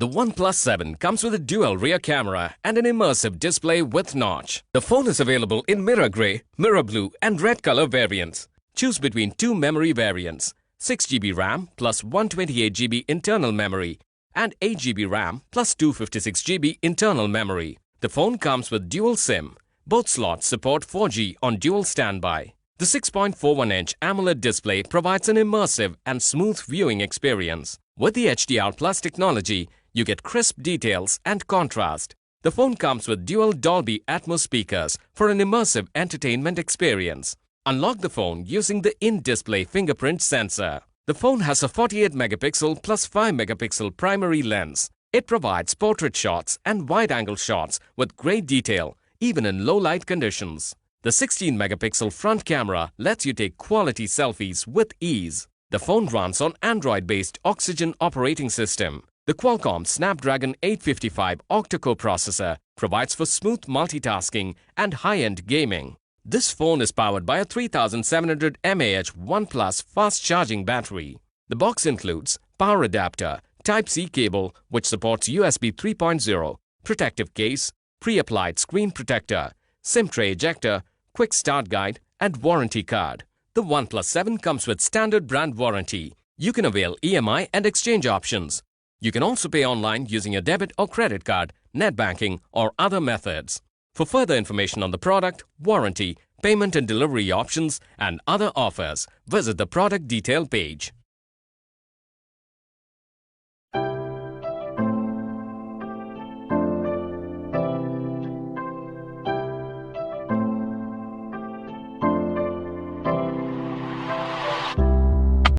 The OnePlus 7 comes with a dual rear camera and an immersive display with notch. The phone is available in mirror grey, mirror blue and red color variants. Choose between two memory variants, 6GB RAM plus 128GB internal memory and 8GB RAM plus 256GB internal memory. The phone comes with dual SIM. Both slots support 4G on dual standby. The 6.41-inch AMOLED display provides an immersive and smooth viewing experience. With the HDR Plus technology, you get crisp details and contrast. The phone comes with dual Dolby Atmos speakers for an immersive entertainment experience. Unlock the phone using the in-display fingerprint sensor. The phone has a 48-megapixel plus 5-megapixel primary lens. It provides portrait shots and wide-angle shots with great detail, even in low-light conditions. The 16-megapixel front camera lets you take quality selfies with ease. The phone runs on Android-based Oxygen operating system. The Qualcomm Snapdragon 855 octa-core processor provides for smooth multitasking and high-end gaming. This phone is powered by a 3700 mAh OnePlus fast-charging battery. The box includes power adapter, Type-C cable which supports USB 3.0, protective case, pre-applied screen protector, SIM tray ejector, quick start guide and warranty card. The OnePlus 7 comes with standard brand warranty. You can avail EMI and exchange options. You can also pay online using a debit or credit card, net banking or other methods. For further information on the product, warranty, payment and delivery options and other offers, visit the product detail page.